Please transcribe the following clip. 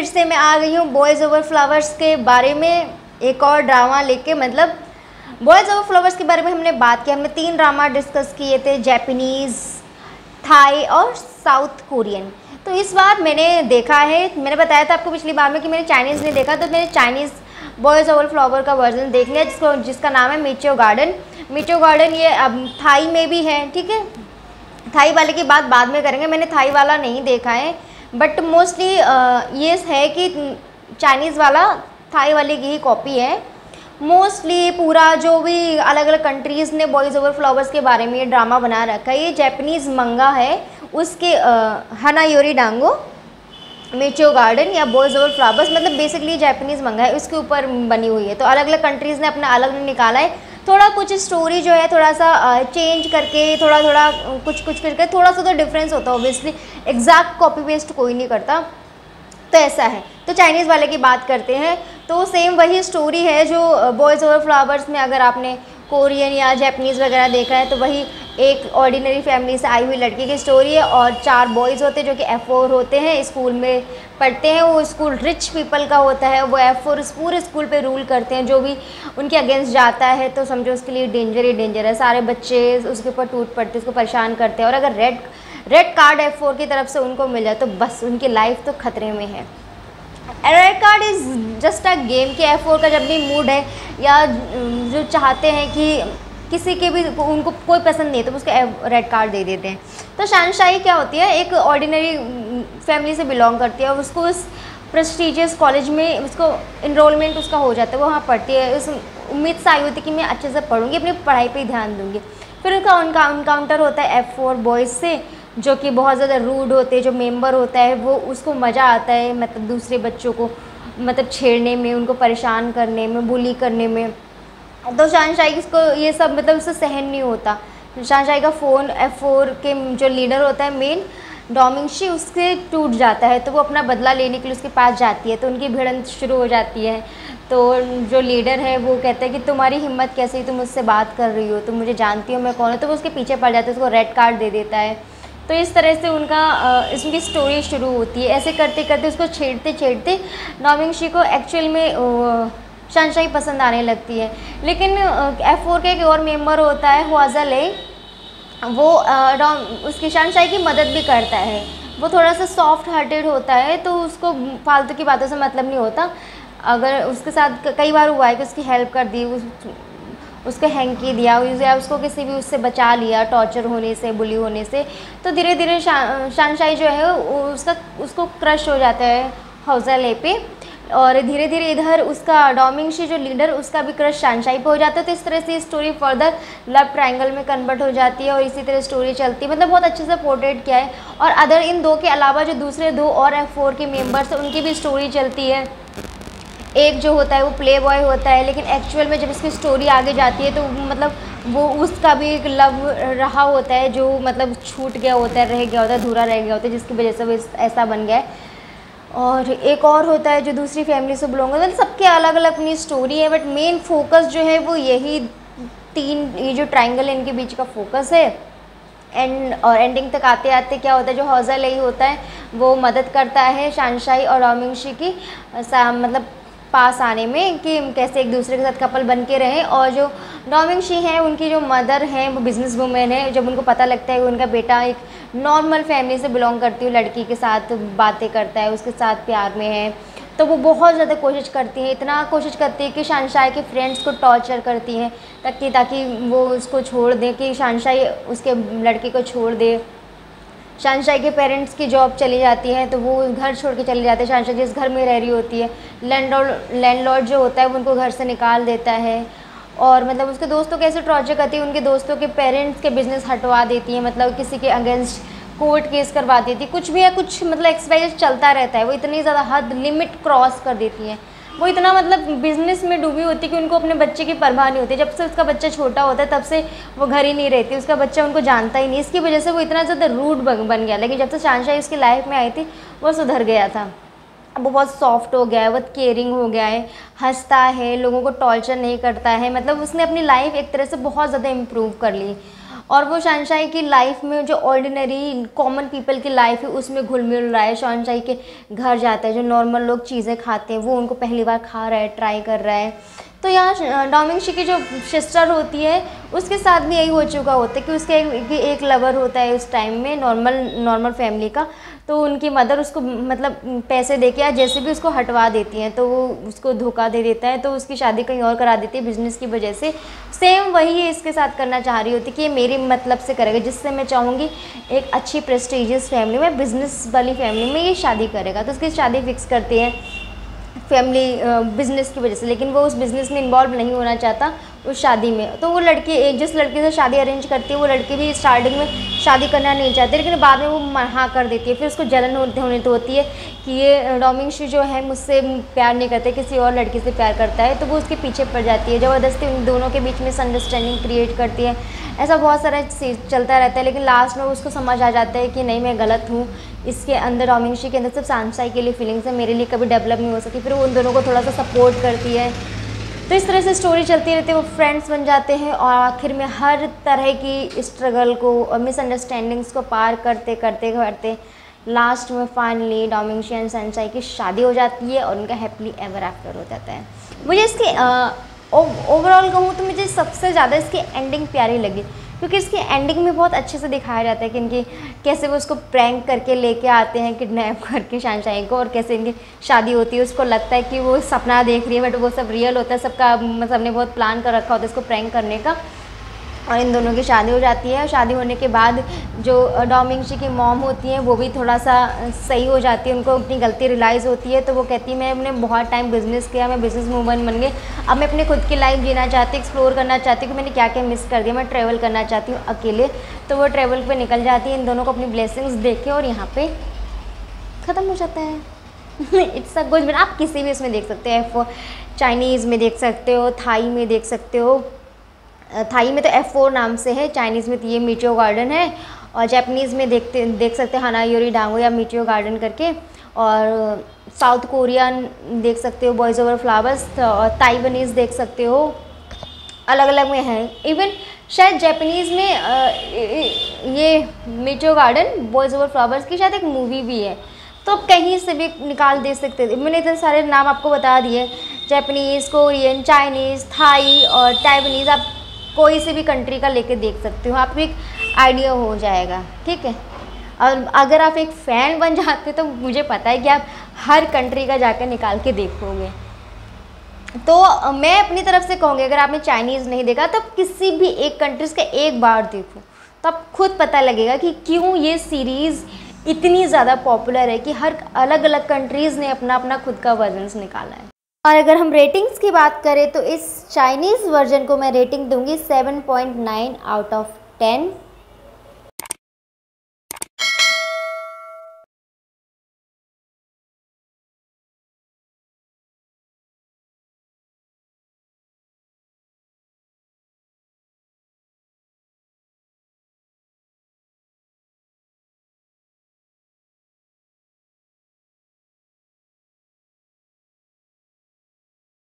फिर से मैं आ गई हूँ बॉयज़ ओवर फ्लावर्स के बारे में एक और ड्रामा लेके। मतलब बॉयज़ ओवर फ्लावर्स के बारे में हमने बात की, हमने 3 ड्रामा डिस्कस किए थे, जापानीज़, थाई और साउथ कोरियन। तो इस बार मैंने देखा है, मैंने बताया था आपको पिछली बार में कि मैंने चाइनीज़ नहीं देखा, तो मैंने चाइनीज़ बॉयज़ ओवर फ्लावर का वर्जन देख लिया जिसका नाम है मीटियो गार्डन। मीटियो गार्डन ये अब थाई में भी है, ठीक है। थाई वाले की बात बाद में करेंगे, मैंने थाई वाला नहीं देखा है, बट मोस्टली ये है कि चाइनीज़ वाला थाई वाले की ही कॉपी है। मोस्टली पूरा जो भी अलग अलग कंट्रीज़ ने बॉयज़ ओवर फ्लावर्स के बारे में ये ड्रामा बना रखा है, ये जापानीज़ मंगा है, उसके हनायोरी डांगो मीटियो गार्डन या बॉयज़ ओवर फ्लावर्स, मतलब बेसिकली जापानीज़ मंगा है, उसके ऊपर बनी हुई है। तो अलग अलग कंट्रीज़ ने अपना अलग निकाला है, थोड़ा कुछ स्टोरी जो है थोड़ा सा चेंज करके, थोड़ा कुछ करके थोड़ा सा तो डिफरेंस होता है ऑब्वियसली, एग्जैक्ट कॉपी पेस्ट कोई नहीं करता, तो ऐसा है। तो चाइनीज़ वाले की बात करते हैं तो सेम वही स्टोरी है जो बॉयज़ ओवर फ्लावर्स में, अगर आपने कोरियन या जापानीज़ वगैरह देखा है तो वही एक ऑर्डिनरी फैमिली से आई हुई लड़की की स्टोरी है, और 4 बॉयज़ होते हैं जो कि F4 होते हैं, स्कूल में पढ़ते हैं। वो स्कूल रिच पीपल का होता है, वो F4 पूरे स्कूल पे रूल करते हैं, जो भी उनके अगेंस्ट जाता है तो समझो उसके लिए डेंजर ही डेंजर है। सारे बच्चे उसके ऊपर टूट पड़ते, उसको परेशान करते हैं, और अगर रेड कार्ड F4 की तरफ से उनको मिल जाए तो बस उनकी लाइफ तो खतरे में है। Red card is just a game कि F4 का जब भी मूड है या जो चाहते हैं कि किसी के भी उनको कोई पसंद नहीं है तो उसको रेड कार्ड दे देते हैं। तो शनशाई क्या होती है, एक ऑर्डिनरी फैमिली से बिलोंग करती है, उसको उस प्रेस्टीजियस कॉलेज में उसको इनरोलमेंट उसका हो जाता है, वो वहाँ पढ़ती है, उस उम्मीद से आई होती है कि मैं अच्छे से पढ़ूँगी, अपनी पढ़ाई पर ही ध्यान दूँगी। फिर उनका एनकाउंटर होता है F4 बॉयज़ से, जो कि बहुत ज़्यादा रूड होते हैं। जो मेंबर होता है वो उसको मज़ा आता है मतलब दूसरे बच्चों को मतलब छेड़ने में, उनको परेशान करने में, बुली करने में। तो शनशाई को ये सब मतलब उससे सहन नहीं होता। शनशाई का फ़ोन F4 के जो लीडर होता है मेन डोमिंगशी, उससे टूट जाता है, तो वो अपना बदला लेने के लिए उसके पास जाती है, तो उनकी भिड़ंत शुरू हो जाती है। तो जो लीडर है वो कहता है कि तुम्हारी हिम्मत कैसे, तुम मुझसे बात कर रही हो, तुम मुझे जानती हो मैं कौन हूँ, तो वो उसके पीछे पड़ जाता है, उसको रेड कार्ड दे देता है। तो इस तरह से इसकी स्टोरी शुरू होती है। ऐसे करते करते उसको छेड़ते डोमिंगशी को एक्चुअल में शनशाई पसंद आने लगती है। लेकिन F4 का एक और मेंबर होता है ह्वाज़ाले, वो उसकी शनशाई की मदद भी करता है। वो थोड़ा सा सॉफ्ट हार्टेड होता है, तो उसको फालतू की बातों से मतलब नहीं होता। अगर उसके साथ कई बार हुआ है कि उसकी हेल्प कर दी, उसको हैंकी दिया या उसको किसी भी उससे बचा लिया टॉर्चर होने से, बुली होने से, तो धीरे धीरे शनशाई जो है उसको क्रश हो जाता है ह्वाज़ाले पे, और धीरे धीरे इधर उसका डोमिंगशी जो लीडर उसका भी क्रश शनशाई पे हो जाता है। तो इस तरह से स्टोरी फर्दर लव ट्रायंगल में कन्वर्ट हो जाती है, और इसी तरह स्टोरी चलती है। मतलब बहुत अच्छे से पोर्ट्रेट किया है। और अदर इन 2 के अलावा जो दूसरे 2 और F4 के मेम्बर्स हैं उनकी भी स्टोरी चलती है। एक जो होता है वो प्ले बॉय होता है, लेकिन एक्चुअल में जब इसकी स्टोरी आगे जाती है तो मतलब वो उसका भी एक लव रहा होता है जो मतलब छूट गया होता है, रह गया होता है, अधूरा रह गया होता है, जिसकी वजह से वो ऐसा बन गया है। और एक और होता है जो दूसरी फैमिली से बिलोंग करता है। मतलब सबके अलग अलग अपनी स्टोरी है, बट मेन फोकस जो है वो यही 3 ये जो ट्रायंगल है इनके बीच का फोकस है। और एंडिंग तक आते आते क्या होता है, जो ह्वाज़ाले होता है वो मदद करता है शनशाई और डोमिंगशी की मतलब पास आने में कि कैसे एक दूसरे के साथ कपल बन के रहें। और जो डोमिंगशी हैं उनकी जो मदर हैं वो बिज़नेस वूमेन है। जब उनको पता लगता है कि उनका बेटा एक नॉर्मल फैमिली से बिलोंग करती हुई लड़की के साथ बातें करता है, उसके साथ प्यार में है, तो वो बहुत ज़्यादा कोशिश करती है, इतना कोशिश करती है कि शनशाई के फ्रेंड्स को टॉर्चर करती हैं ताकि वो उसको छोड़ दें, कि शनशाई उसके लड़के को छोड़ दे। शनशाई के पेरेंट्स की जॉब चली जाती है तो वो घर छोड़ के चले जाते हैं। शनशाई जिस घर में रह रही होती है, लैंडलॉर्ड जो होता है वो उनको घर से निकाल देता है, और मतलब उसके दोस्तों कैसे टॉर्चर करती है, उनके दोस्तों के पेरेंट्स के बिज़नेस हटवा देती है, मतलब किसी के अगेंस्ट कोर्ट केस करवा देती है, कुछ भी है कुछ मतलब एक्सरसाइज चलता रहता है। वो इतनी ज़्यादा हद लिमिट क्रॉस कर देती हैं, वो इतना मतलब बिज़नेस में डूबी होती है कि उनको अपने बच्चे की परवाह नहीं होती। जब से उसका बच्चा छोटा होता है तब से वो घर ही नहीं रहती, उसका बच्चा उनको जानता ही नहीं, इसकी वजह से वो इतना ज़्यादा रूड बन गया। लेकिन जब से शनशाई उसकी लाइफ में आई थी वो सुधर गया था, अब वो बहुत सॉफ्ट हो गया है, बहुत केयरिंग हो गया है, हंसता है, लोगों को टॉर्चर नहीं करता है, मतलब उसने अपनी लाइफ एक तरह से बहुत ज़्यादा इम्प्रूव कर ली। और वो शहंशाही की लाइफ में जो ऑर्डिनरी कॉमन पीपल की लाइफ है उसमें घुल मिल रहा है। शहंशाही के घर जाता है, जो नॉर्मल लोग चीज़ें खाते हैं वो उनको पहली बार खा रहा है, ट्राई कर रहा है। तो यहाँ डोमिंगशी की जो सिस्टर होती है उसके साथ भी यही हो चुका होता है कि उसके एक लवर होता है उस टाइम में नॉर्मल फैमिली का। तो उनकी मदर उसको मतलब पैसे दे के या जैसे भी उसको हटवा देती हैं, तो वो उसको धोखा दे देता है, तो उसकी शादी कहीं और करा देती है बिजनेस की वजह से। सेम वही इसके साथ करना चाह रही होती कि ये मेरे मतलब से करेगा, जिससे मैं चाहूँगी एक अच्छी प्रेस्टिजियस फैमिली में, बिजनेस वाली फैमिली में ये शादी करेगा। तो उसकी शादी फिक्स करती है फैमिली बिजनेस की वजह से, लेकिन वो उस बिज़नेस में इन्वॉल्व नहीं होना चाहता उस शादी में। तो वो लड़की जिस लड़के से शादी अरेंज करती है वो लड़की भी स्टार्टिंग में शादी करना नहीं चाहती, लेकिन बाद में वो हाँ कर देती है। फिर उसको जलन होने तो होती है कि ये डोमिंगशी जो है मुझसे प्यार नहीं करते, किसी और लड़की से प्यार करता है। तो वो उसके पीछे पड़ जाती है, ज़बरदस्ती उन दोनों के बीच में मिसअंडरस्टैंडिंग क्रिएट करती है। ऐसा बहुत सारा चलता रहता है, लेकिन लास्ट में उसको समझ आ जाता है कि नहीं मैं गलत हूँ, इसके अंदर डोमिंगशी के अंदर सिर्फ शहंशाही के लिए फीलिंग्स है, मेरे लिए कभी डेवलप नहीं हो सकी। फिर वो उन दोनों को थोड़ा सा सपोर्ट करती है। तो इस तरह से स्टोरी चलती रहती है, वो फ्रेंड्स बन जाते हैं और आखिर में हर तरह की स्ट्रगल को और मिसअंडरस्टैंडिंग्स को पार करते करते करते लास्ट में फाइनली डोमिंगशी एंड शहंशाही की शादी हो जाती है और उनका हैप्पीली एवर आफ्टर हो जाता है। मुझे इसकी ओवरऑल कहूँ तो मुझे सबसे ज़्यादा इसकी एंडिंग प्यारी लगी, क्योंकि इसकी एंडिंग में बहुत अच्छे से दिखाया जाता है कि इनकी कैसे वो उसको प्रैंक करके लेके आते हैं किडनैप करके शहंशाही को, और कैसे इनकी शादी होती है। उसको लगता है कि वो सपना देख रही है, बट वो सब रियल होता है, सबका सबने बहुत प्लान कर रखा होता है इसको प्रैंक करने का। और इन दोनों की शादी हो जाती है। शादी होने के बाद जो डोमिंगशी की मॉम होती हैं वो भी थोड़ा सा सही हो जाती है, उनको अपनी गलती रियलाइज़ होती है। तो वो कहती है मैंने बहुत टाइम बिज़नेस किया, मैं बिज़नेस वूमन बन गई, अब मैं अपने खुद की लाइफ जीना चाहती हूँ, एक्सप्लोर करना चाहती हूँ कि मैंने क्या क्या मिस कर दिया, मैं ट्रैवल करना चाहती हूँ अकेले। तो वो ट्रैवल पर निकल जाती है, इन दोनों को अपनी ब्लेसिंग्स दे के, और यहाँ पर ख़त्म हो जाता है। It's a good. आप किसी भी इसमें देख सकते हैं, चाइनीज़ में देख सकते हो, थाई में देख सकते हो। थाई में तो F4 नाम से है, चाइनीज़ में तो ये मीटियो गार्डन है, और जापानीज़ में देख सकते हैं हनायोरी डांगो या मीटियो गार्डन करके, और साउथ कोरियन देख सकते हो बॉयज़ ओवर फ्लावर्स, और ताइवानीज़ देख सकते हो, अलग अलग में है। इवन शायद जापानीज़ में ये Meteor garden boys over flowers की शायद एक मूवी भी है, तो आप कहीं से भी निकाल दे सकते थे। मैंने इतने सारे नाम आपको बता दिए, जापानीज़, कोरियन, चाइनीज़, थाई और ताइवानीज़, आप कोई से भी कंट्री का लेके देख सकते हो, आपको एक आइडिया हो जाएगा, ठीक है। और अगर आप एक फ़ैन बन जाते तो मुझे पता है कि आप हर कंट्री का जाकर निकाल के देखोगे। तो मैं अपनी तरफ से कहूँगी अगर आपने चाइनीज़ नहीं देखा तो किसी भी एक कंट्रीज़ का एक बार देखो, तो आप खुद पता लगेगा कि क्यों ये सीरीज़ इतनी ज़्यादा पॉपुलर है, कि हर अलग अलग कंट्रीज़ ने अपना अपना खुद का वर्जन्स निकाला है। और अगर हम रेटिंग्स की बात करें तो इस चाइनीज़ वर्जन को मैं रेटिंग दूंगी 7.9 आउट ऑफ 10।